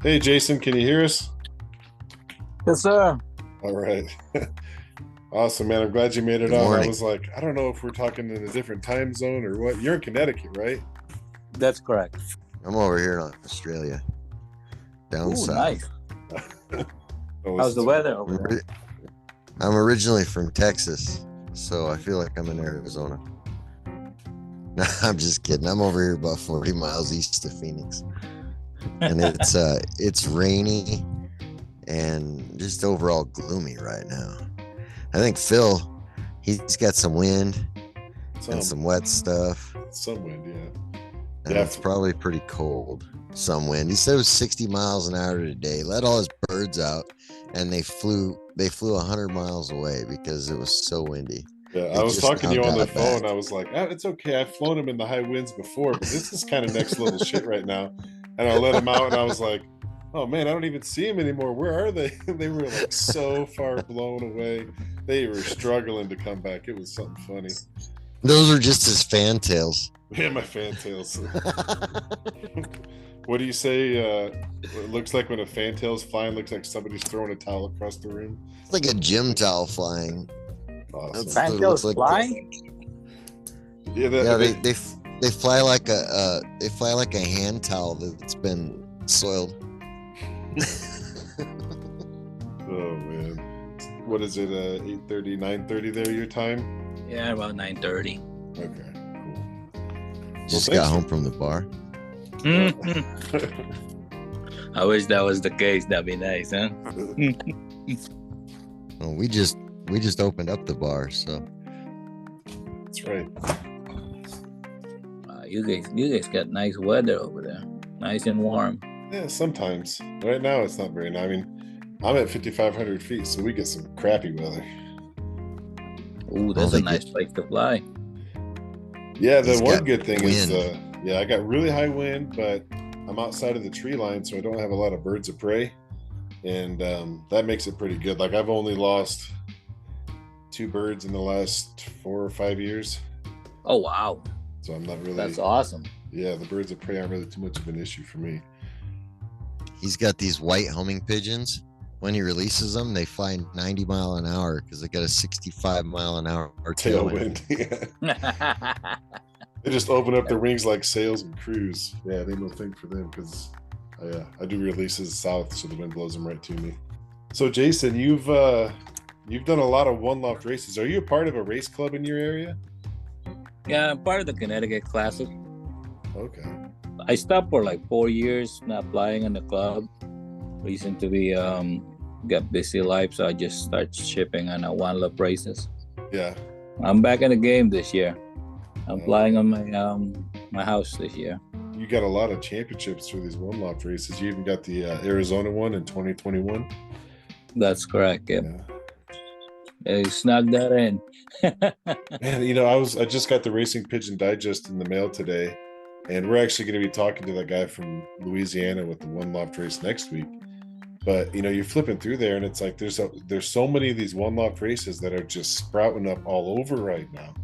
Hey, Jason, can you hear us? Yes, sir. All right. Awesome, man. I'm glad you made it Good on. I morning. was like, I don't know if we're talking in a different time zone or what. You're in Connecticut, right? That's correct. I'm over here in Australia, down Ooh, south. nice. Oh, How's the it's- weather over there? I'm originally from Texas, so I feel like I'm in Arizona. No, I'm just kidding. I'm over here about 40 miles east of Phoenix, and it's rainy and just overall gloomy right now. I think Phil, he's got some wind and some wet stuff, some wind, yeah. and Yeah. it's probably pretty cold. Some wind. He said it was 60 miles an hour today. Let all his birds out, and they flew 100 miles away because it was so windy. Yeah, They I was just talking to you now on the got phone. back. I was like, it's okay. I've flown him in the high winds before, but this is kind of next level shit right now. And I let him out, and I was like, oh man, I don't even see him anymore. Where are they? They were like so far blown away. They were struggling to come back. It was something funny. Those are just his fantails. Yeah, my fantails. What do you say? It looks like when a fantail's flying, looks like somebody's throwing a towel across the room. It's like a gym towel flying. Awesome. That's what it Fantails looks like. flying? Yeah, Yeah, they fly like a hand towel that's been soiled. Oh man, what is it? 8:30, 9:30 there your time? Yeah, about 9:30. Okay, cool. Just Well, got home from the bar. I wish that was the case. That'd be nice, huh? Well, we just opened up the bar, so That's right. You guys got nice weather over there. Nice and warm. Yeah, sometimes. Right now it's not very nice. I mean, I'm at 5,500 feet, so we get some crappy weather. Ooh, that's a nice place to fly. Yeah, the He's one got good thing is, wind. I got really high wind, but I'm outside of the tree line, so I don't have a lot of birds of prey, and that makes it pretty good. Like I've only lost 2 birds in the last 4 or 5 years, Oh, wow. so I'm not really. That's awesome. Yeah, the birds of prey aren't really too much of an issue for me. He's got these white homing pigeons. When he releases them, they fly 90 mile an hour because they got a 65 mile an hour tailwind. Yeah. They just open up their wings like sails and cruise. Yeah, they no thing for them because I do releases south, so the wind blows them right to me. So Jason, you've done a lot of One Loft races. Are you a part of a race club in your area? Yeah, I'm part of the Connecticut Classic. Okay. I stopped for like 4 years not flying in the club. Reason to be got busy life, so I just started shipping on a One Loft Races. Yeah. I'm back in the game this year. I'm flying on my house this year. You got a lot of championships through these One Loft races. You even got the Arizona one in 2021. That's correct. Yep. Yeah. You snuck that in. Man, I just got the Racing Pigeon Digest in the mail today, and we're actually going to be talking to that guy from Louisiana with the One Loft race next week. But you're flipping through there, and it's like there's so many of these One Loft races that are just sprouting up all over right now.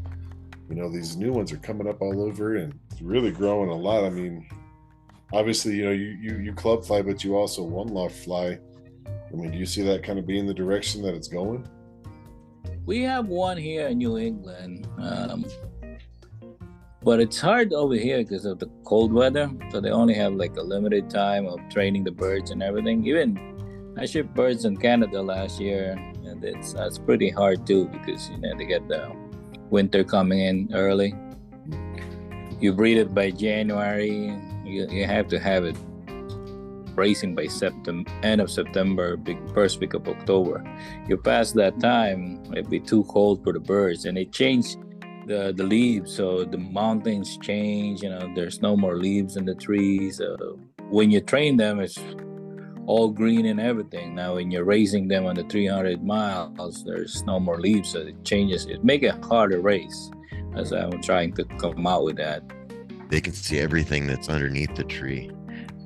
These new ones are coming up all over, and it's really growing a lot. I mean, obviously, you club fly, but you also One Loft fly. I mean, do you see that kind of being the direction that it's going? We have one here in New England, but it's hard over here because of the cold weather. So they only have like a limited time of training the birds and everything. Even I shipped birds in Canada last year, and that's pretty hard too because they get the winter coming in early. You breed it by January. You have to have it racing by end of September, first week of October. You pass that time, it'd be too cold for the birds, and it changed the leaves. So the mountains change. There's no more leaves in the trees. When you train them, it's all green and everything. Now, when you're racing them on the 300 miles, there's no more leaves, so it changes. It makes it harder race. As I'm trying to come out with that. They can see everything that's underneath the tree.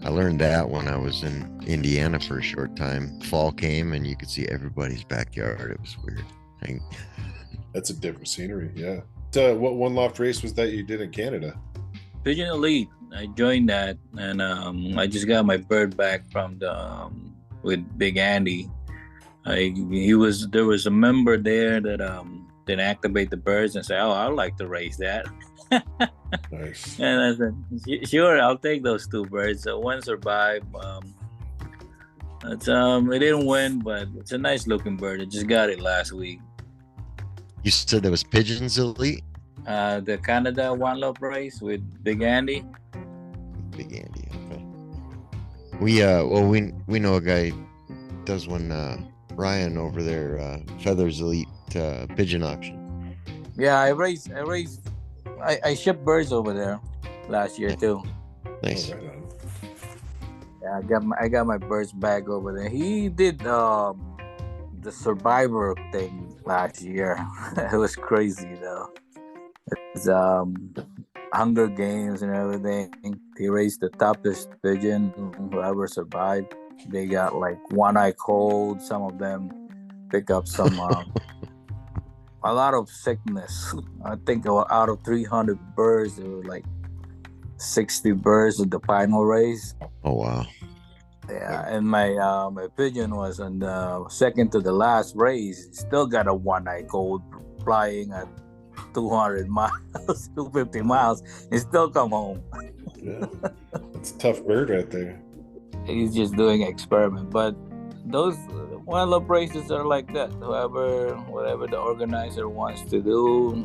I learned that when I was in Indiana for a short time. Fall came and you could see everybody's backyard. It was weird. That's a different scenery, yeah. What One Loft race was that you did in Canada? Pigeon Elite. I joined that, and I just got my bird back from the with Big Andy. There was a member there that didn't activate the birds and say, "Oh, I'd like to raise that." Nice. And I said, "Sure, I'll take those two birds." So one survived. It didn't win, but it's a nice looking bird. I just got it last week. You said there was Pigeons Elite? The Canada One Loft Race with Big Andy. Big Andy, okay. We know a guy does one, Ryan over there, Feathers Elite Pigeon Auction. Yeah, I shipped birds over there last year too. Nice. Oh, right on. Yeah, I got my birds back over there. He did the Survivor thing last year. It was crazy though. It's Hunger Games and everything. He raised the toughest pigeon. Whoever survived, they got like one eye cold. Some of them pick up some a lot of sickness. I think out of 300 birds, there were like 60 birds at the final race. Oh wow. Yeah, and my pigeon was on the second to the last race. Still got a one eye cold, flying at 200 miles, 250 miles, and still come home. Yeah, it's a tough bird right there. He's just doing an experiment. But those One Loft Races are like that. Whatever the organizer wants to do,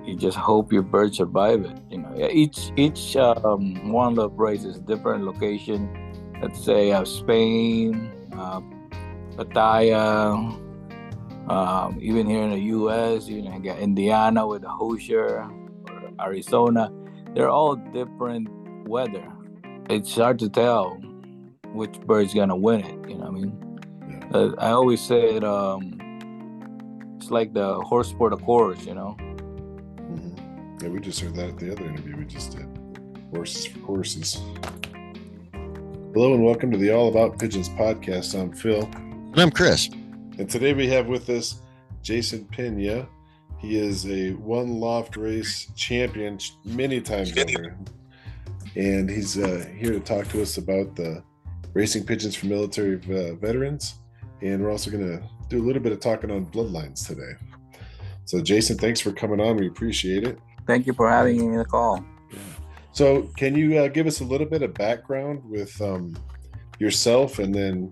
you just hope your bird survive it. Each One Loft Race is a different location. Let's say Spain, Pattaya, even here in the U.S. You got Indiana with the Hoosier, or Arizona. They're all different weather. It's hard to tell which bird's gonna win it. You know what I mean? Yeah. I always say it. It's like the horse for the course. Mm-hmm. Yeah, we just heard that at the other interview we just did. Horses for courses. Hello and welcome to the All About Pigeons podcast. I'm Phil. And I'm Chris. And today we have with us Jason Penya. He is a One Loft Race champion many times over. And he's here to talk to us about the Racing Pigeons for military veterans. And we're also going to do a little bit of talking on Bloodlines today. So Jason, thanks for coming on. We appreciate it. Thank you for having me on the call. Yeah. So can you give us a little bit of background with yourself and then,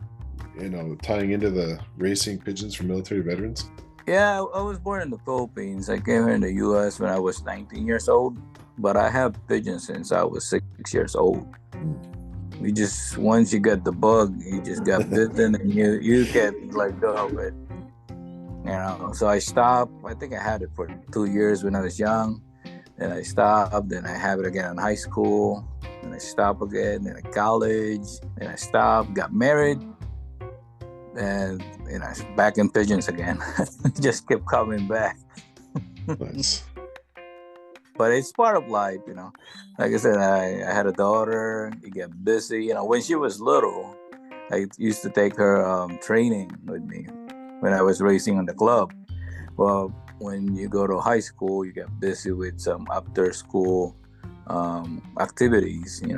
tying into the Racing Pigeons for military veterans? Yeah, I was born in the Philippines. I came here in the U.S. when I was 19 years old, but I have pigeons since I was 6 years old. Once you get the bug, you just got bitten and you can't let go of it. So I stopped. I think I had it for 2 years when I was young. Then I stopped. Then I have it again in high school. Then I stopped again. Then in college. Then I stopped. Got married. And back in pigeons again. Just kept coming back. Nice. But it's part of life, Like I said, I had a daughter. You get busy. When she was little, I used to take her training with me when I was racing on the club. Well, when you go to high school, you get busy with some after school activities, and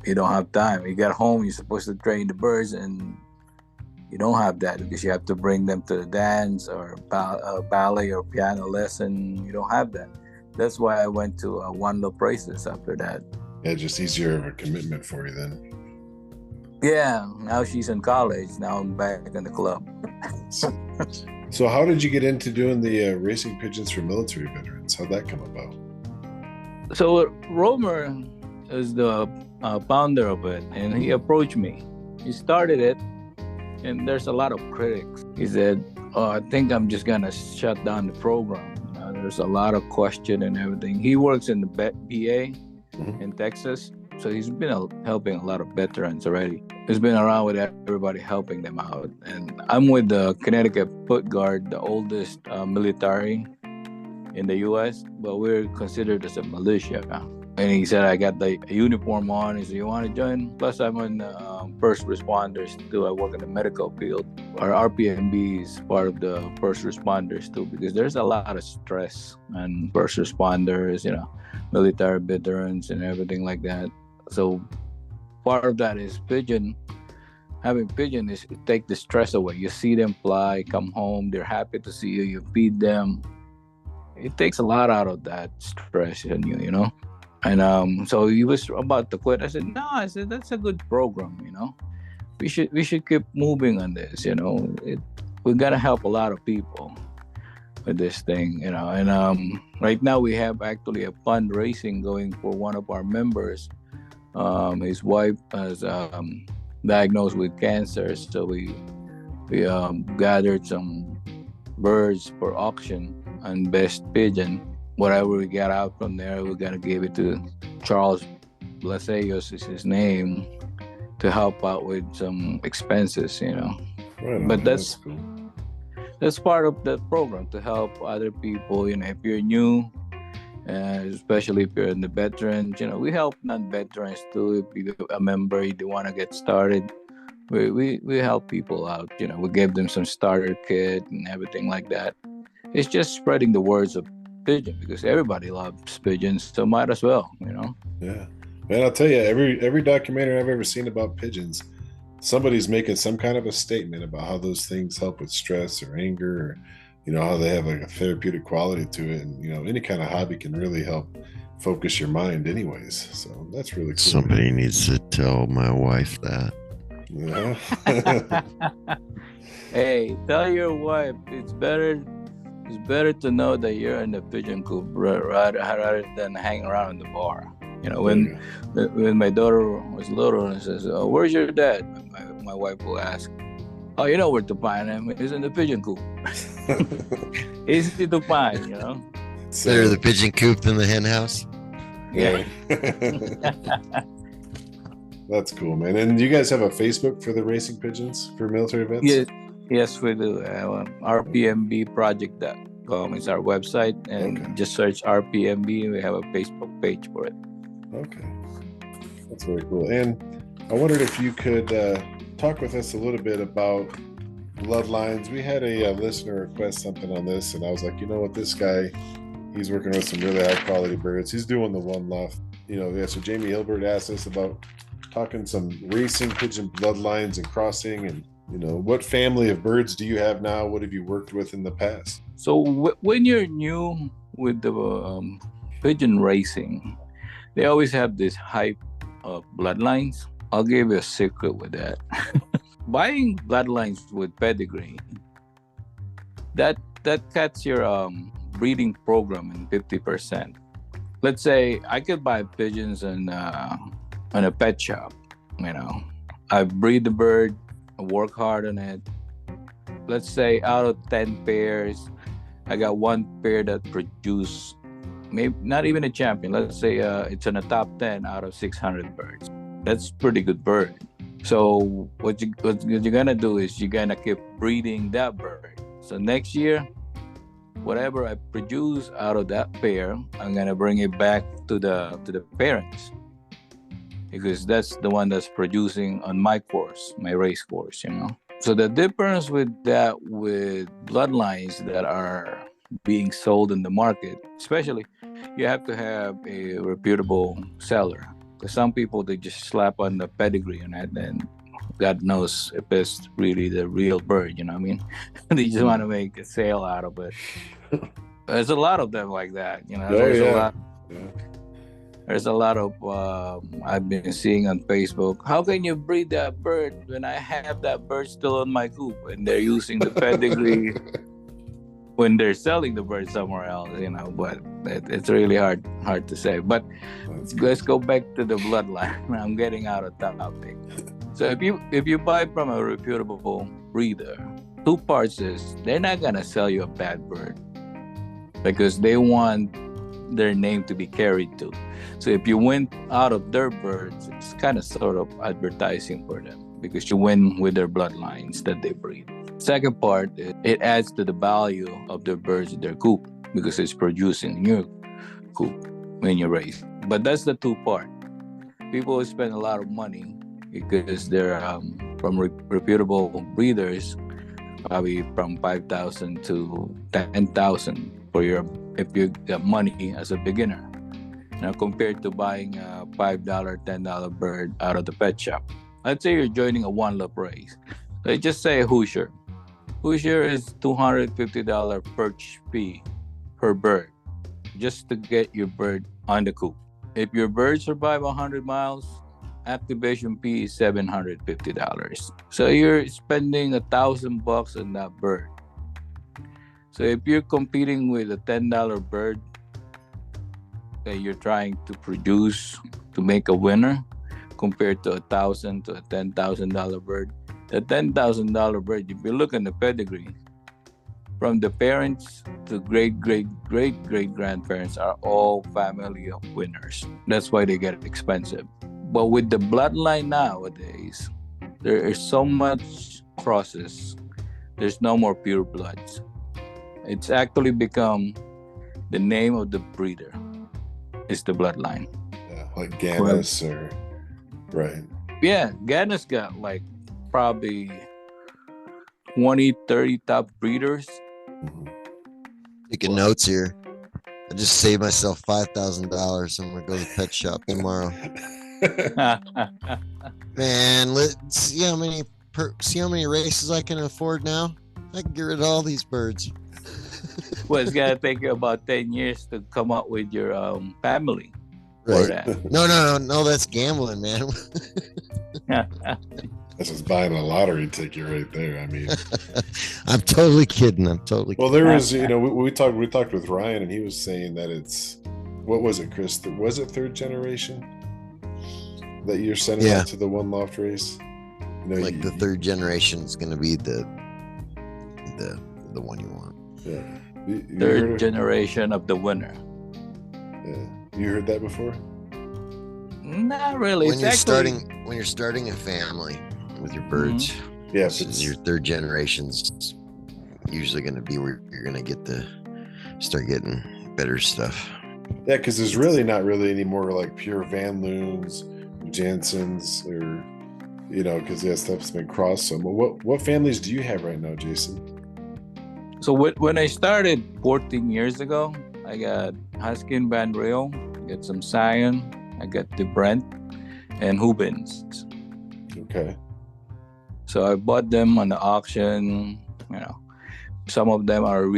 you don't have time. You get home, you're supposed to train the birds, and you don't have that because you have to bring them to the dance or ballet or piano lesson. You don't have that. That's why I went to One Loft Races after that. Yeah, just easier of a commitment for you then. Yeah, now she's in college. Now I'm back in the club. So how did you get into doing the Racing Pigeons for military veterans? How'd that come about? So Romer is the founder of it, and he approached me. He started it, and there's a lot of critics. He said, I think I'm just going to shut down the program. There's a lot of question and everything. He works in the VA in Texas, so he's been helping a lot of veterans already. He's been around with everybody, helping them out. And I'm with the Connecticut Foot Guard, the oldest military in the U.S., but we're considered as a militia. And he said, I got the uniform on. He said, you want to join? Plus, I'm in first responders too. I work in the medical field. Our RPMB is part of the first responders too, because there's a lot of stress on first responders, military veterans and everything like that. So part of that is pigeon. Having pigeon is take the stress away. You see them fly, come home, they're happy to see you. You feed them. It takes a lot out of that stress in you. And so he was about to quit. I said, no. I said, that's a good program. We should keep moving on this. We gotta help a lot of people with this thing. And right now we have actually a fundraising going for one of our members. His wife has diagnosed with cancer, so we gathered some birds for auction on Best Pigeon. Whatever we got out from there, we're gonna give it to Charles Blaseos is his name, to help out with some expenses, Right, but that's cool. That's part of the program, to help other people. If you're new, especially if you're in the veterans, we help non-veterans too. If you're a member, you want to get started, we help people out. We give them some starter kit and everything like that. It's just spreading the words of pigeon, because everybody loves pigeons, so might as well. Yeah, man, I'll tell you, every documentary I've ever seen about pigeons, somebody's making some kind of a statement about how those things help with stress or anger, or how they have like a therapeutic quality to it. And any kind of hobby can really help focus your mind anyways, so that's really cool. Somebody needs to tell my wife that. Yeah. Hey, tell your wife it's better to know that you're in the pigeon coop rather than hang around in the bar. When my daughter was little and says, "Oh, where's your dad?" My wife will ask, "Oh, you know where to find him. He's in the pigeon coop." Easy to find, Better the pigeon coop than the hen house. Yeah. That's cool, man. And you guys have a Facebook for the Racing Pigeons for military events? Yes, we do. RPMBproject.com is our website, and just search RPMB. We have a Facebook page for it. Okay, that's very cool. And I wondered if you could talk with us a little bit about Bloodlines. We had a listener request something on this, and I was like, this guy, he's working with some really high quality birds. He's doing the One Loft. So Jamie Hilbert asked us about talking some racing pigeon bloodlines and crossing, and what family of birds do you have now? What have you worked with in the past? So when you're new with the pigeon racing, they always have this hype of bloodlines. I'll give you a secret with that. Buying bloodlines with pedigree, that cuts your breeding program in 50%. Let's say I could buy pigeons in a pet shop. I breed the bird, I work hard on it. Let's say out of 10 pairs, I got one pair that produce, maybe not even a champion. Let's say it's in the top 10 out of 600 birds. That's pretty good bird. So what you're gonna do is you're gonna keep breeding that bird. So next year, whatever I produce out of that pair, I'm gonna bring it back to the parents, because that's the one that's producing on my course, my race course. So the difference with bloodlines that are being sold in the market, especially, you have to have a reputable seller. Because some people, they just slap on the pedigree on it, and God knows if it's really the real bird. They just want to make a sale out of it. There's a lot of them like that. There's a lot. Yeah. There's a lot of I've been seeing on Facebook. How can you breed that bird when I have that bird still on my coop, and they're using the pedigree when they're selling the bird somewhere else? But it's really hard to say. But let's go back to the bloodline. I'm getting out of topic. So if you buy from a reputable breeder, two parts is they're not gonna sell you a bad bird, because they want their name to be carried to. So if you win out of their birds, it's kind of sort of advertising for them, because you win with their bloodlines that they breed. Second part, it adds to the value of their birds in their coop, because it's producing in your coop when you race. But that's the two part. People spend a lot of money because they're from reputable breeders, probably from 5,000 to 10,000 for your if you got money as a beginner. Now compared to buying a $5, $10 bird out of the pet shop. Let's say you're joining a One Loft race. Let's just say a Hoosier. Hoosier is $250 perch fee per bird just to get your bird on the coop. If your bird survive 100 miles, activation fee is $750. So you're spending $1,000 on that bird. So if you're competing with a $10 bird that you're trying to produce to make a winner, compared to $1,000 to a $10,000 bird, the $10,000 bird, if you look at the pedigree, from the parents to great grandparents are all family of winners. That's why they get expensive. But with the bloodline nowadays, there is so much crosses. There's no more pure bloods. It's actually become the name of the breeder is the bloodline. Yeah, like Ganis or right. Yeah, Ganis got like probably 20, 30 top breeders. Taking notes here. I just saved myself $5,000. I'm gonna go to the pet shop tomorrow. Man, let's see how many races I can afford now. I can get rid of all these birds. Well, it's gonna take you about 10 years to come up with your family. Right. For that. No, that's gambling, man. That's just buying a lottery ticket right there. I mean, I'm totally kidding. Well, there was, we talked with Ryan, and he was saying that it's, what was it, Chris? Was it third generation that you're sending out to the One Loft race? Like the third generation is going to be the one you want. Yeah. Third generation of the winner. Yeah. You heard that before? Not really. When you're starting a family with your birds, yeah, your third generation's usually going to be where you're going to start getting better stuff. Yeah, because there's really not really any more like pure Van Loons, Jansens, or because that stuff's been crossed. So, what families do you have right now, Jason? So when I started 14 years ago, I got Husky and Van Rail, I got some Scion, I got the Brent, and Hubins. Okay. So I bought them on the auction. Some of them are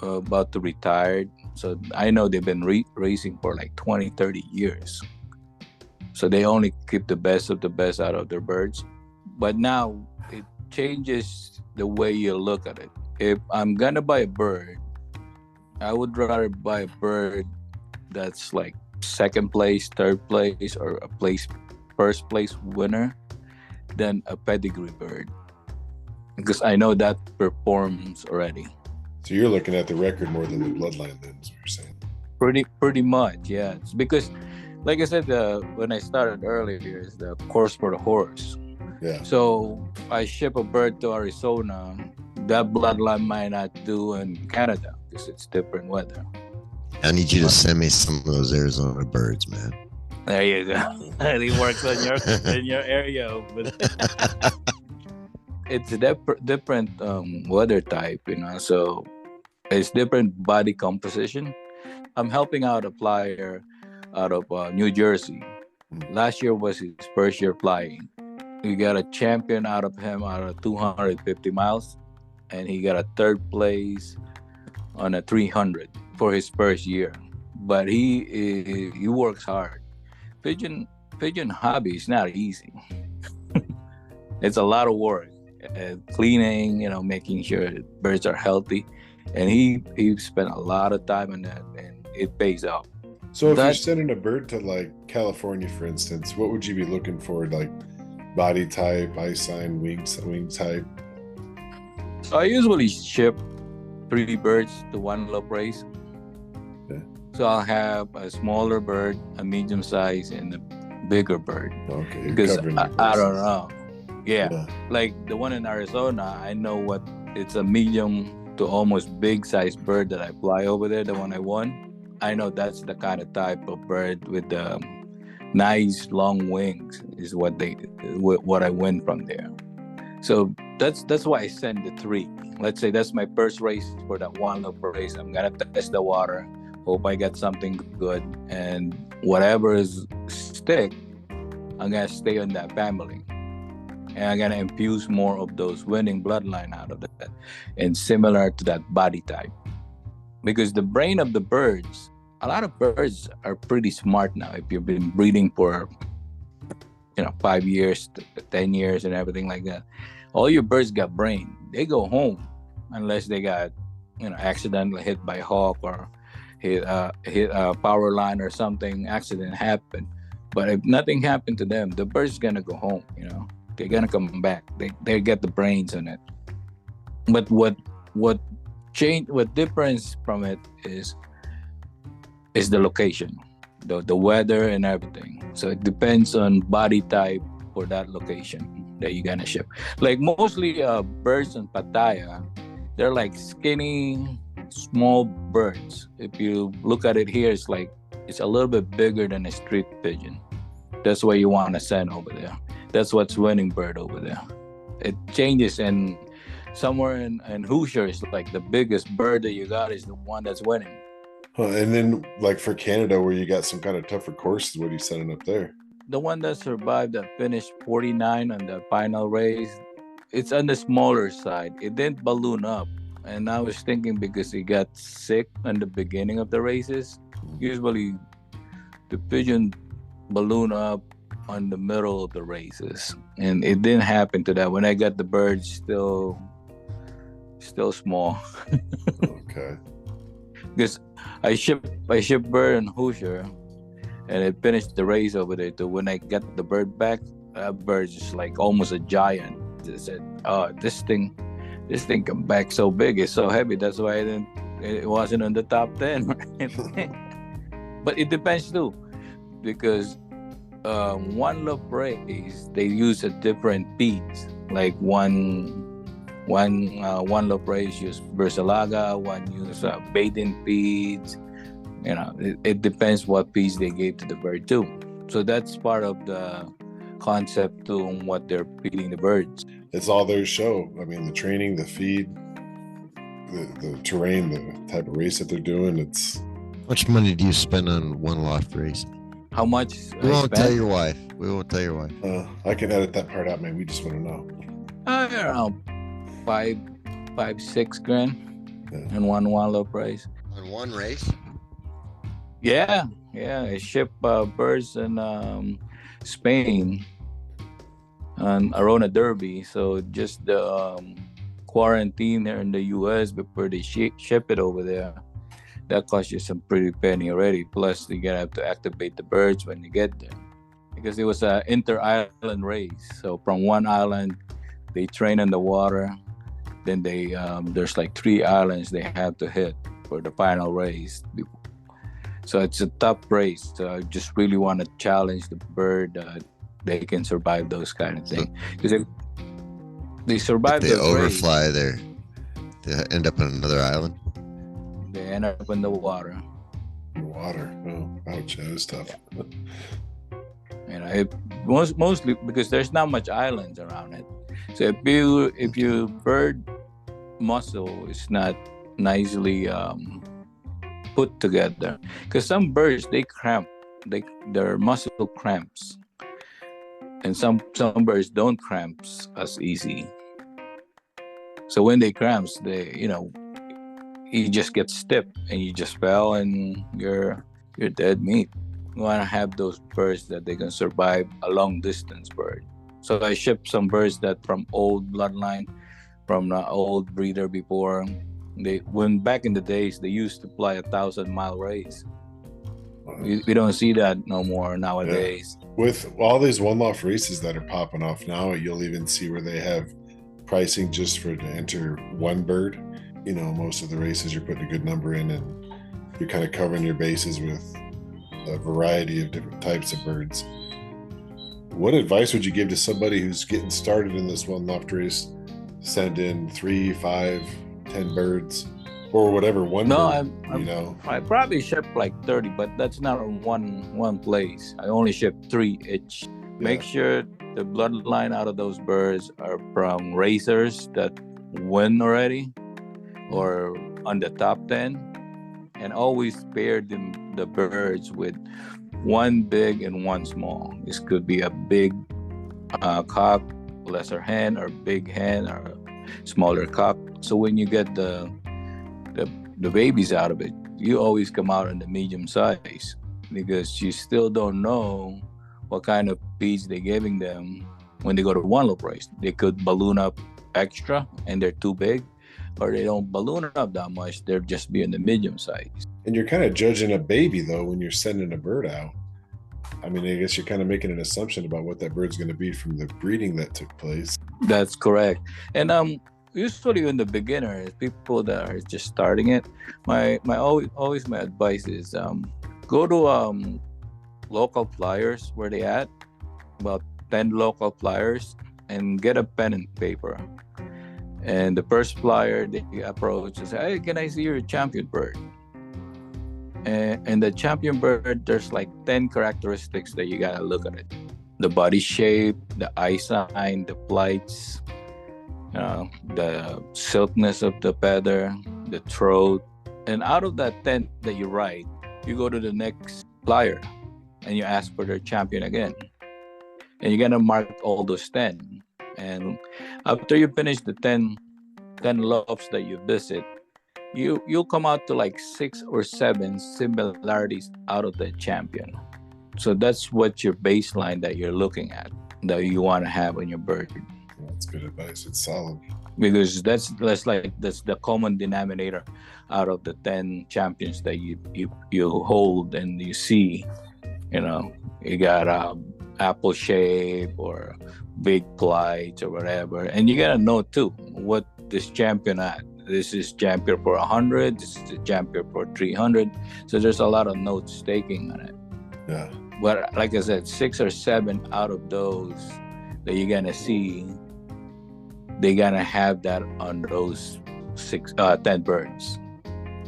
about to retire. So I know they've been racing for like 20, 30 years. So they only keep the best of the best out of their birds. But now it changes the way you look at it. If I'm gonna buy a bird, I would rather buy a bird that's like second place, third place, or first place winner than a pedigree bird, because I know that performs already. So you're looking at the record more than the bloodline, then, is what you're saying? Pretty much, yeah. It's because, like I said, when I started earlier, is the course for the horse. Yeah. So I ship a bird to Arizona. That bloodline might not do in Canada because it's different weather. I need you to send me some of those Arizona birds, man. There you go. He works on in your area, but it's a different weather type, so it's different body composition. I'm helping out a flyer out of New Jersey. Last year was his first year flying. We got a champion out of him out of 250 miles, and he got a third place on a 300 for his first year. But he works hard. Pigeon hobby is not easy. It's a lot of work, cleaning, making sure birds are healthy, and he spent a lot of time on that, and it pays off. So if you're sending a bird to like California, for instance, what would you be looking for? Like body type, eye sign, wing type? So I usually ship 3 birds to One Loft Race. Okay. So I'll have a smaller bird, a medium size, and a bigger bird. Okay. Because I don't know. Yeah. Like the one in Arizona, I know what it's a medium to almost big size bird that I fly over there, the one I won, I know that's the kind of type of bird with the nice long wings is what I win from there. So that's why I send the 3. Let's say that's my first race for that One Loft race. I'm gonna test the water, hope I get something good, and whatever is stick, I'm gonna stay on that family. And I'm gonna infuse more of those winning bloodline out of that, and similar to that body type. Because the brain of the birds, a lot of birds are pretty smart now. If you've been breeding for 5 years, 10 years, and everything like that, all your birds got brain. They go home unless they got accidentally hit by a hawk or hit a power line or something. Accident happened. But if nothing happened to them, the bird's gonna go home. They're gonna come back. They get the brains on it. But what difference from it is the location, the weather and everything. So it depends on body type for that location that you're gonna ship. Like mostly birds in Pattaya, they're like skinny, small birds. If you look at it here, it's a little bit bigger than a street pigeon. That's what you want to send over there. That's what's winning bird over there. It changes, and somewhere in Hoosier, it's like the biggest bird that you got is the one that's winning. And then like for Canada, where you got some kind of tougher courses, what are you sending up there? The one that survived, that finished 49 on the final race, it's on the smaller side. It didn't balloon up. And I was thinking because he got sick in the beginning of the races. Usually the pigeon balloon up on the middle of the races. And it didn't happen to that. When I got the bird, still small. Okay. Because I shipped bird in Hoosier, and it finished the race over there too. When I got the bird back, that bird's just like almost a giant. I said, "Oh, this thing come back so big. It's so heavy. That's why it wasn't on the top 10." But it depends too, because One Loft Race, they use a different feeds. Like one Loft Race use Bersalaga, one use baiting feeds. It depends what feeds they gave to the bird too. So that's part of the concept to what they're feeding the birds. It's all their show. I mean, the training, the feed, the terrain, the type of race that they're doing. It's How much money do you spend on One Loft Race? How much? We won't tell your wife. We won't tell your wife. I can edit that part out, man. We just want to know. Around $5-6 grand in one Loft Race. On one race? Yeah. I ship birds in Spain on Arona Derby. So just the quarantine here in the US before they ship it over there, that costs you some pretty penny already. Plus you're gonna have to activate the birds when you get there, because it was an inter-island race. So from one island they train in the water, then they there's like 3 islands they have to hit for the final race. So it's a tough race. So I just really want to challenge the bird that they can survive those kind of things. Because if they survive, if they overfly there, they end up on another island. They end up in the water. Water. Oh, ouch! That is tough. Mostly because there's not much islands around it. So if your bird muscle is not nicely put together, because some birds they cramp, their muscle cramps, and some birds don't cramps as easy. So when they cramps, you just get stiff and you just fell and you're dead meat. You want to have those birds that they can survive a long distance bird. So I shipped some birds that from old bloodline, from the old breeder before. When back in the days, they used to fly 1,000-mile race. We don't see that no more nowadays. Yeah. With all these One Loft races that are popping off now, you'll even see where they have pricing just to enter one bird. Most of the races you're putting a good number in, and you're kind of covering your bases with a variety of different types of birds. What advice would you give to somebody who's getting started in this One Loft race? Send in 3, 5, 10 birds or whatever one No, bird, I probably ship like 30, but that's not in one place. I only ship 3 each. Make sure the bloodline out of those birds are from racers that win already or on the top 10, and always pair the birds with one big and one small. This could be a big cock, lesser hen, or big hen, or smaller cock. So when you get the babies out of it, you always come out in the medium size, because you still don't know what kind of feeds they're giving them when they go to one loaf race. They could balloon up extra and they're too big, or they don't balloon up that much, they're just be in the medium size. And you're kind of judging a baby though when you're sending a bird out. I mean, I guess you're kind of making an assumption about what that bird's going to be from the breeding that took place. That's correct. And usually in the beginners, people that are just starting it, my always my advice is go to local flyers where they at, about 10 local flyers, and get a pen and paper. And the first flyer they approach and say, "Hey, can I see your champion bird?" And the champion bird, there's like 10 characteristics that you gotta look at it: the body shape, the eye sign, the flights, the silkiness of the feather, the throat. And out of that 10 that you write, you go to the next flyer and you ask for their champion again. And you're gonna mark all those 10. And after you finish the 10 lofts that you visit, you'll come out to like 6 or 7 similarities out of the champion. So that's what your baseline that you're looking at, that you want to have on your bird. That's good advice. It's solid. Because that's the common denominator out of the 10 champions that you hold and you see. You got apple shape or big plights or whatever, and you gotta know too what this champion at. This is champion for 100. This is the champion for 300. So there's a lot of notes taking on it. Yeah. But like I said, 6 or 7 out of those that you're gonna see, they're gonna have that on those 10 birds.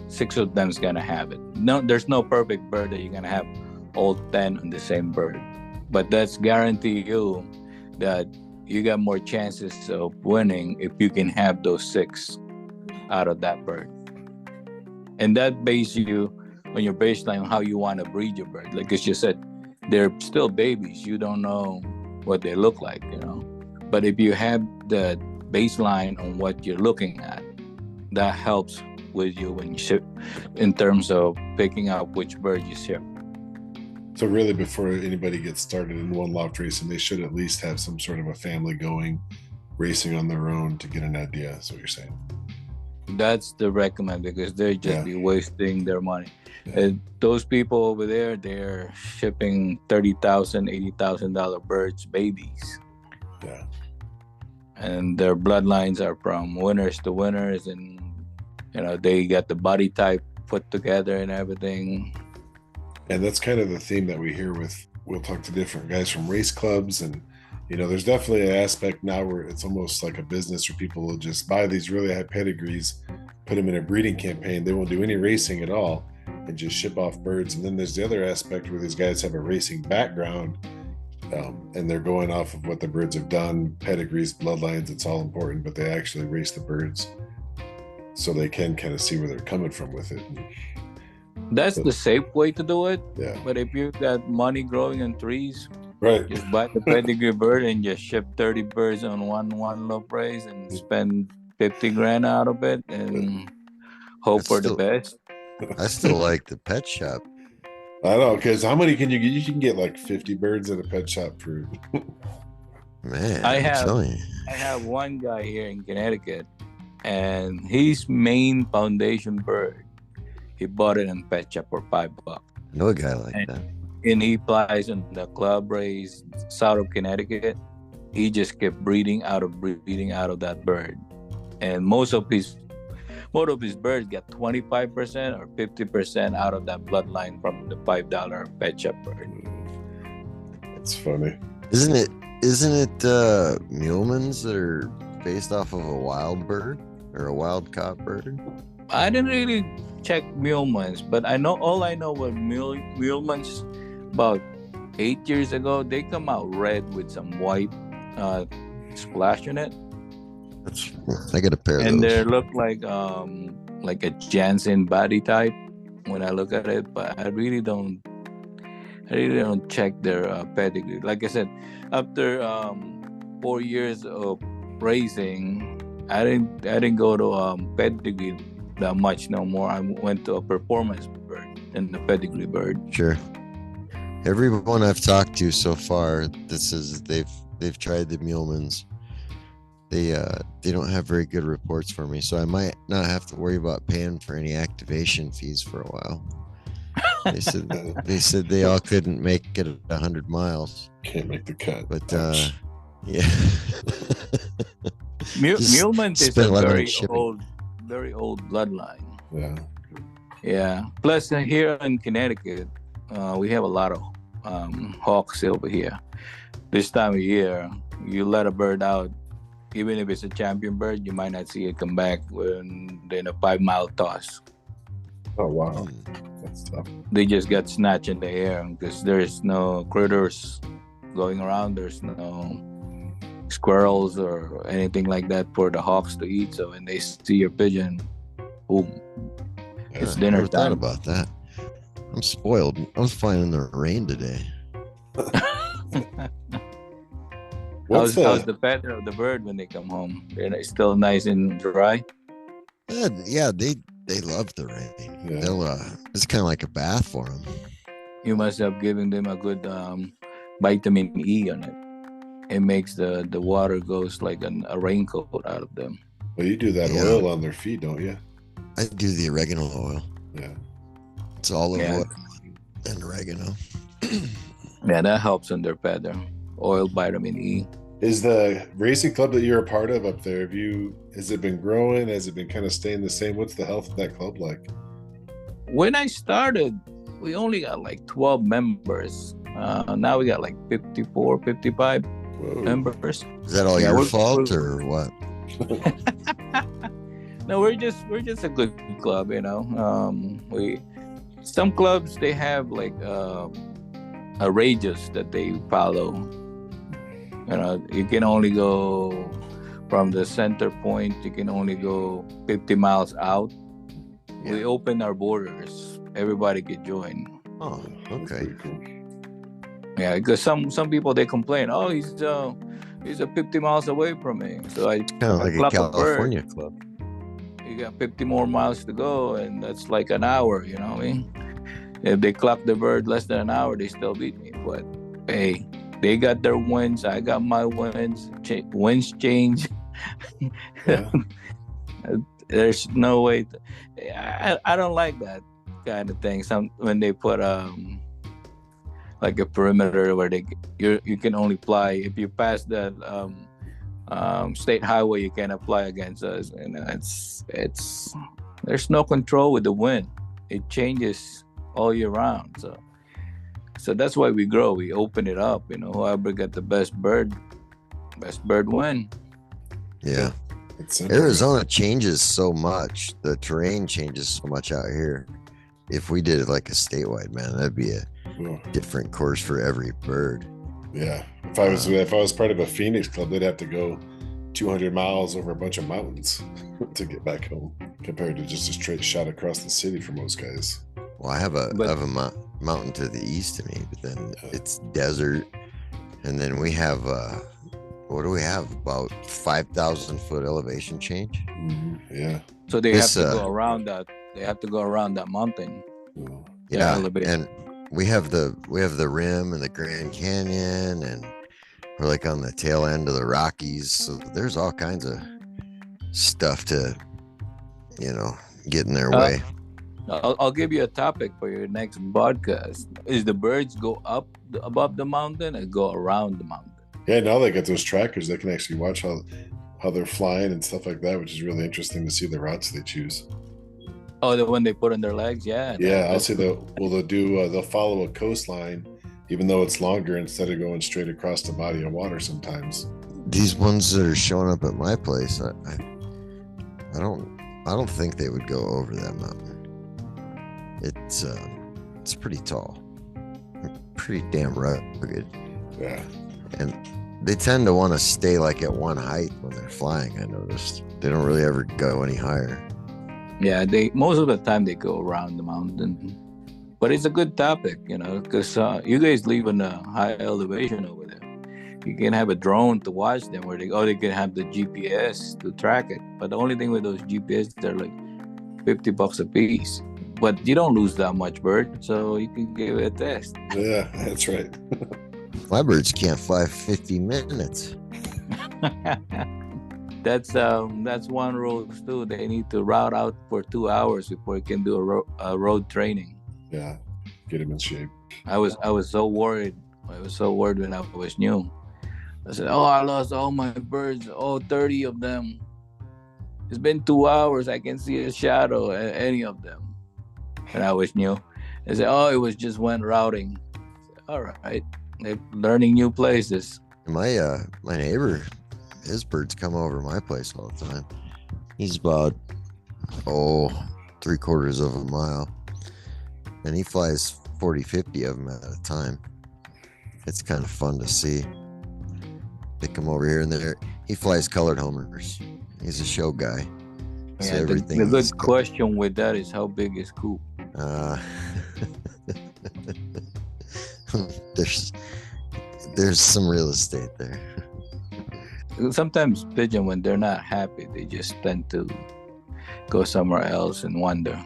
6 of them's gonna have it. No, there's no perfect bird that you're gonna have all 10 on the same bird. But that's guarantee you that you got more chances of winning if you can have those 6 out of that bird. And that bases you on your baseline on how you want to breed your bird. Like as you said, they're still babies. You don't know what they look like, But if you have the baseline on what you're looking at, that helps with you when you ship, in terms of picking out which bird you ship. So really, before anybody gets started in one loft racing, they should at least have some sort of a family going racing on their own to get an idea. That's what you're saying. That's the recommend, because they're just be wasting their money. And those people over there, they're shipping $30,000, $80,000 birds, babies. Yeah. And their bloodlines are from winners to winners, and they got the body type put together and everything. And that's kind of the theme that we hear we'll talk to different guys from race clubs, and there's definitely an aspect now where it's almost like a business where people will just buy these really high pedigrees, put them in a breeding campaign. They won't do any racing at all and just ship off birds. And then there's the other aspect where these guys have a racing background, and they're going off of what the birds have done, pedigrees, bloodlines, it's all important, but they actually race the birds so they can kind of see where they're coming from with it. That's the safe way to do it. Yeah. But if you got money growing in trees, right, just buy the pedigree bird and just ship 30 birds on one loaf race and spend 50 grand out of it and hope for the best. I still like the pet shop. I know, because how many can you get? You can get like 50 birds at a pet shop for. Man, I have one guy here in Connecticut, and his main foundation bird, he bought it in pet shop for $5. I know a guy like that. And he flies in the club race south of Connecticut. He just kept breeding out of that bird, and most of his birds got 25% or 50% out of that bloodline from the $5 pet shop bird. That's funny. Isn't it Mulemans that are based off of a wild bird? or a wild caught bird? I didn't really check mulemans, but I know was mulemans about 8 years ago. They come out red with some white splash in it, I got a pair of and those. they look like a Jansen body type when I look at it. But I really don't check their pedigree. Like I said, after 4 years of racing, I didn't go to pedigree that much no more. I went to a performance bird and the pedigree bird. Sure. Everyone I've talked to so far, this is they've tried the mulemans. They don't have very good reports for me, so I might not have to worry about paying for any activation fees for a while. They said they all couldn't make it 100 miles. Can't make the cut. But yeah. Mulemans is a very old bloodline. Yeah. Yeah. Plus here in Connecticut, we have a lot of hawks over here. This time of year, you let a bird out, even if it's a champion bird, you might not see it come back within a 5-mile toss. Oh wow, that's tough. They just got snatched in the air because there's no critters going around. There's no squirrels or anything like that for the hawks to eat. So when they see your pigeon, boom, it's dinner I thought time. about that. I'm spoiled. I was flying in the rain today. How's the feather of the bird when they come home? They're still nice and dry? Yeah, they love the rain. Yeah. They'll it's kind of like a bath for them. You must have given them a good vitamin E on it. It makes the water goes like a raincoat out of them. Well, you do that oil on their feet, don't you? I do the oregano oil. Yeah. It's olive oil and oregano. Yeah, that helps on their feather. Oil, vitamin E. Is the racing club that you're a part of up there, has it been growing? Has it been kind of staying the same? What's the health of that club like? When I started, we only got like 12 members. Now we got like 54, 55 members. Is that all your fault or what? No, we're just a good club, you know. Some clubs, they have like a radius that they follow. You know, you can only go from the center point, you can only go 50 miles out. Yeah. We open our borders. Everybody can join. Oh, okay. Cool. Yeah, because some people, they complain, oh, he's 50 miles away from me. So I kind of like a California club. You got 50 more miles to go, and that's like an hour, you know what I mean? If they clock the bird less than an hour, they still beat me. But hey, they got their wins. I got my wins. Wins change. Yeah. There's no way. I don't like that kind of thing. When they put like a perimeter where you can only fly if you pass that state highway, you can apply against us, and it's there's no control with the wind. It changes all year round. So that's why we grow. We open it up. You know, whoever got the best bird win. Yeah. Arizona changes so much. The terrain changes so much out here. If we did it like a statewide, man, that'd be a different course for every bird. Yeah. If I was part of a Phoenix club, they'd have to go 200 miles over a bunch of mountains to get back home, compared to just a straight shot across the city for most guys. Well, I have a mountain to the east of me, but then it's desert, and then we have what do we have? About 5,000 foot elevation change. Mm-hmm. Yeah. So they have to go around that. They have to go around that mountain. Yeah, and we have the rim and the Grand Canyon, and we're like on the tail end of the Rockies. So there's all kinds of stuff to, get in their way. I'll give you a topic for your next podcast. Is the birds go up above the mountain or go around the mountain? Yeah, now they got those trackers. They can actually watch how they're flying and stuff like that, which is really interesting to see the routes they choose. Oh, the one they put on their legs? Yeah. Yeah, I'll see they'll follow a coastline, even though it's longer, instead of going straight across the body of water sometimes. These ones that are showing up at my place, I don't think they would go over that mountain. It's pretty tall, pretty damn rugged. Yeah. And they tend to want to stay like at one height when they're flying. I noticed they don't really ever go any higher. Yeah, most of the time they go around the mountain. But it's a good topic, because you guys live in a high elevation over there. You can have a drone to watch them, or they can have the GPS to track it. But the only thing with those GPS, they're like $50 a piece. But you don't lose that much bird, so you can give it a test. Yeah, that's right. My birds can't fly 50 minutes. That's one rule too. They need to route out for 2 hours before you can do a road training. Yeah, get him in shape. I was so worried. I was so worried when I was new. I said, "Oh, I lost all my birds. 30 of them. It's been 2 hours. I can see a shadow at any of them." And I was new. I said, "Oh, it was just went routing." Said, all right, they're learning new places. My neighbor, his birds come over my place all the time. He's about 3/4 of a mile, and he flies 40-50 of them at a time. It's kind of fun to see. They come over here and he flies colored homers. He's a show guy. So Yeah, the good question with that is, how big is coop? There's some real estate there. Sometimes pigeon, when they're not happy, they just tend to go somewhere else and wander.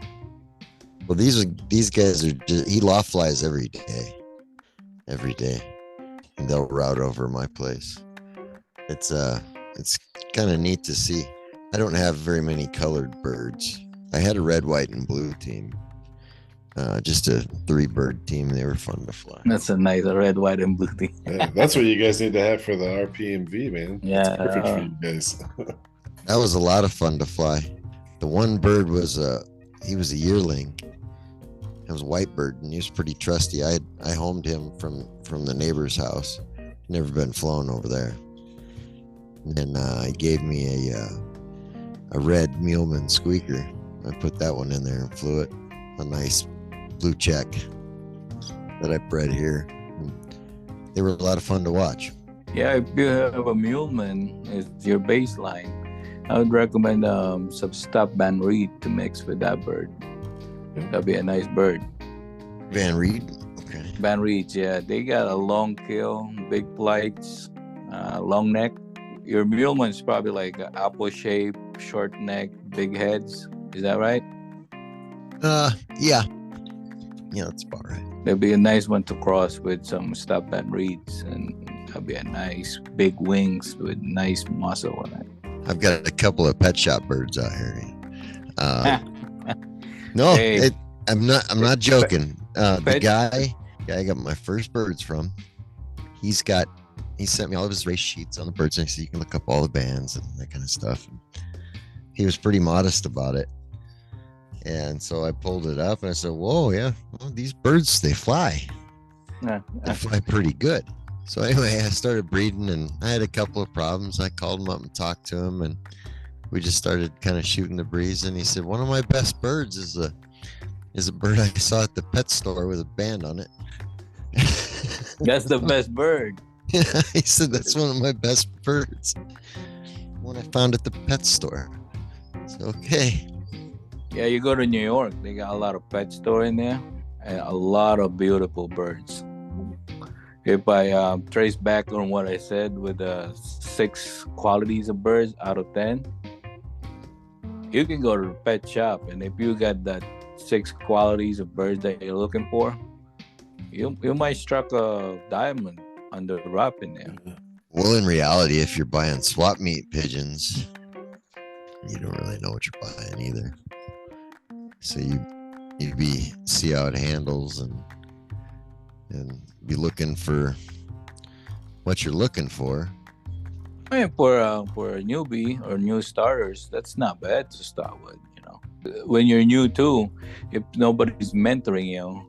Well, these guys are he loft flies every day, and they'll route over my place. It's kind of neat to see. I don't have very many colored birds. I had a red, white, and blue team. Just a 3-bird team. They were fun to fly. That's a nice red, white, and blue team. Yeah, that's what you guys need to have for the RPMV, man. Yeah, that's perfect for you guys. That was a lot of fun to fly. The one bird was he was a yearling. It was a white bird, and he was pretty trusty. I homed him from the neighbor's house. Never been flown over there. And then he gave me a red Muleman squeaker. I put that one in there and flew it. A nice blue check that I bred here. And they were a lot of fun to watch. Yeah, if you have a Muleman as your baseline, I would recommend some Stop Van Reed to mix with that bird. That'd be a nice bird. Van Reed? Okay. Van Reeds, yeah. They got a long kill, big flights, long neck. Your Muleman's probably like an apple shape, short neck, big heads. Is that right? Yeah. Yeah, that's about right. That'd be a nice one to cross with some Stop Van Reeds, and that'd be a nice big wings with nice muscle on it. I've got a couple of pet shop birds out here. No, Hey. I'm not joking. The guy I got my first birds from, he sent me all of his race sheets on the birds, and so you can look up all the bands and that kind of stuff. And he was pretty modest about it. And so I pulled it up and I said, "Whoa, yeah, well, these birds, they fly. They fly pretty good." So anyway, I started breeding, and I had a couple of problems. I called him up and talked to him, and we just started kind of shooting the breeze. And he said, "One of my best birds is a bird I saw at the pet store with a band on it." That's the best bird. He said, "That's one of my best birds. One I found at the pet store." It's okay. Yeah, you go to New York, they got a lot of pet store in there and a lot of beautiful birds. If I trace back on what I said with the 6 qualities of birds out of 10, you can go to the pet shop, and if you got that 6 qualities of birds that you're looking for, you might struck a diamond on the rough in there. Well, in reality, if you're buying swap meet pigeons, you don't really know what you're buying either. So you see how it handles and be looking for what you're looking for. I mean, for a newbie or new starters, that's not bad to start with. When you're new too, if nobody's mentoring you,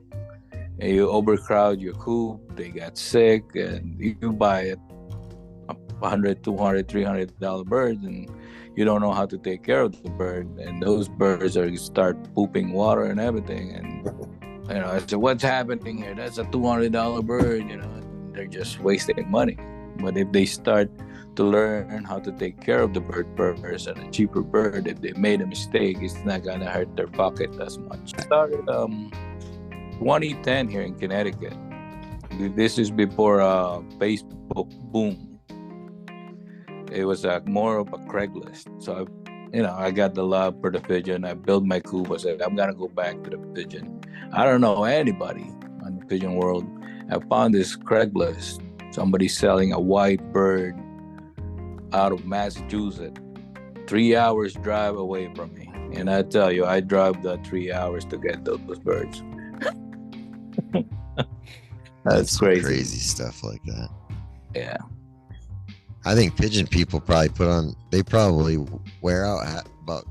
and you overcrowd your coop, they got sick, and you buy it, $100, $200, $300 birds, and you don't know how to take care of the bird, and those birds are start pooping water and everything, and I said, what's happening here? That's a $200 bird, and they're just wasting money. But if they start to learn how to take care of the bird first, and a cheaper bird, if they made a mistake, it's not gonna hurt their pocket as much. I started 2010 here in Connecticut. This is before Facebook boom. It was more of a Craigslist. So I got the love for the pigeon. I built my coop. I said, I'm gonna go back to the pigeon. I don't know anybody on the pigeon world. I found this Craigslist. Somebody selling a white bird out of Massachusetts, 3 hours drive away from me. And I tell you, I drove the 3 hours to get those birds. That's crazy stuff like that. Yeah. I think pigeon people probably wear out about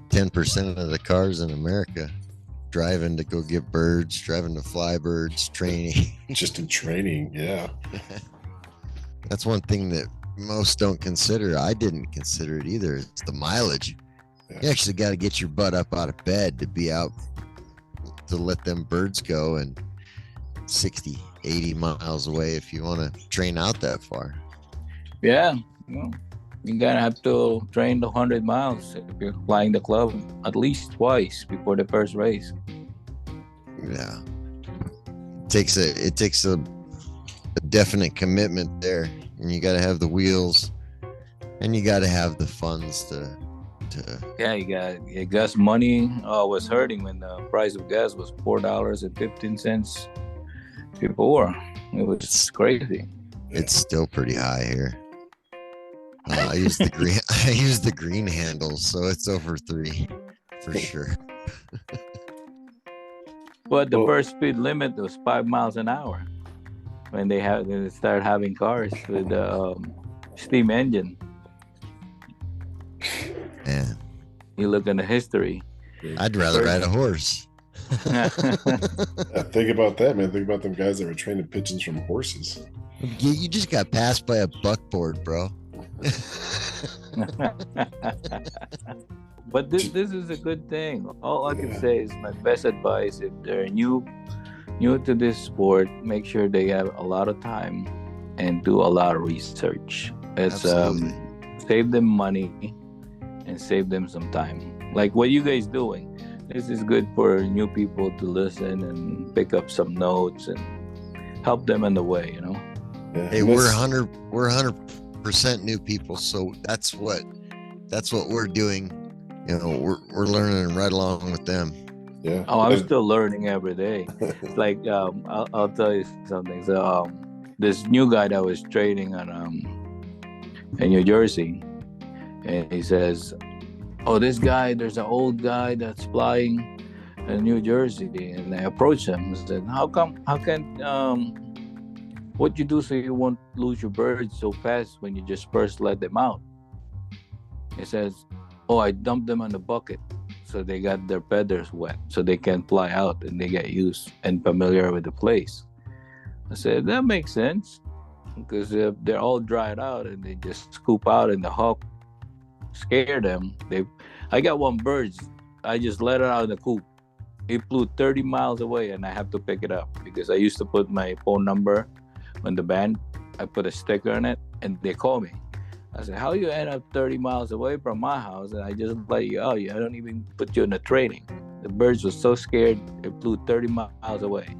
10% of the cars in America, driving to go get birds, driving to fly birds, training. Just in training, yeah. That's one thing that most don't consider. I didn't consider it either. It's the mileage. Yeah. You actually got to get your butt up out of bed to be out to let them birds go, and 60, 80 miles away if you want to train out that far. Yeah, you're gonna have to train the 100 miles if you're flying the club at least twice before the first race. Yeah, it takes a definite commitment there, and you got to have the wheels, and you got to have the funds to. Yeah, you got gas money. Was hurting when the price of gas was $4.15 before. It was crazy. It's still pretty high here. I use the green handles, so it's over 3 for sure. But the first speed limit was 5 miles an hour when they start having cars with steam engine. Yeah. You look in the history. I'd rather ride a horse. Yeah, think about that, man. Think about them guys that were training pigeons from horses. You just got passed by a buckboard, bro. But this is a good thing. All I can say is my best advice: if they're new to this sport, make sure they have a lot of time and do a lot of research. It's save them money and save them some time. Like what you guys doing. This is good for new people to listen and pick up some notes and help them in the way, Yeah, hey, we're 100% new people, so that's what we're doing. We're learning right along with them. Yeah. Oh, I'm still learning every day. Like I'll tell you something. So this new guy that was training on in New Jersey, and he says, "Oh, there's an old guy that's flying in New Jersey," and I approached him and said, "How can what you do so you won't lose your birds so fast when you just first let them out?" He says, "Oh, I dumped them on the bucket so they got their feathers wet so they can fly out and they get used and familiar with the place." I said, "That makes sense, because if they're all dried out and they just scoop out and the hawk scare them, I got one bird, I just let it out of the coop. It flew 30 miles away and I have to pick it up because I used to put my phone number on the band. I put a sticker on it and they call me. I said, how you end up 30 miles away from my house and I just let you out? I don't even put you in the training. The birds were so scared it flew 30 miles away.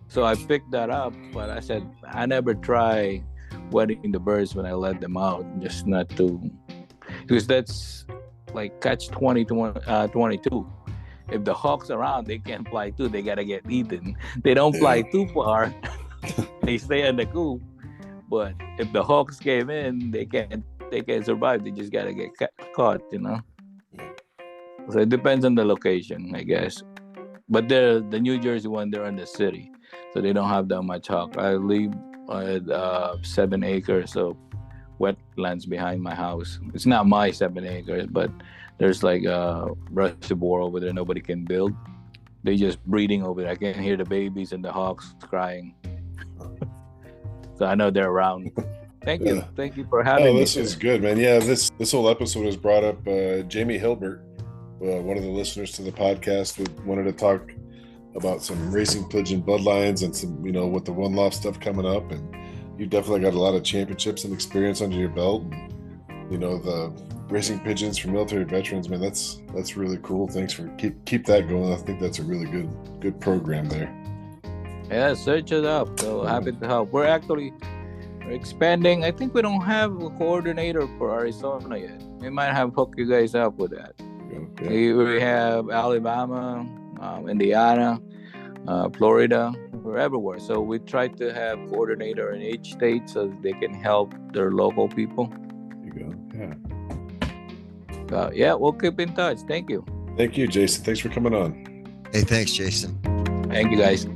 So I picked that up, but I said I never try wetting the birds when I let them out, just not to, because that's like catch 22. If the hawk's around, they can't fly too. They gotta get eaten. They don't fly too far. They stay in the coop. But if the hawks came in, they can't survive. They just gotta get caught, So it depends on the location, I guess. But the New Jersey one, they're in the city, so they don't have that much hawk. I live at 7 acres of wetlands behind my house. It's not my 7 acres, but there's like a reservoir over there nobody can build. They just breeding over there. I can hear the babies and the hawks crying. So I know they're around. Thank you. Yeah. Thank you for having Oh, me. this was good, man. Yeah, this whole episode was brought up. Jamie Hilbert, one of the listeners to the podcast, wanted to talk about some Racing Pigeon bloodlines and some, with the One Loft stuff coming up. And you definitely got a lot of championships and experience under your belt. And, the Racing Pigeons for military veterans, man, that's really cool. Thanks for keep that going. I think that's a really good program there. Yeah, search it up. So happy to help. We're expanding. I think we don't have a coordinator for Arizona yet. We might have hooked you guys up with that. Okay. We have Alabama, Indiana, Florida. We're everywhere. So we try to have coordinator in each state so they can help their local people. There you go. Yeah. Yeah, we'll keep in touch. Thank you. Thank you, Jason. Thanks for coming on. Hey, thanks, Jason. Thank you, guys.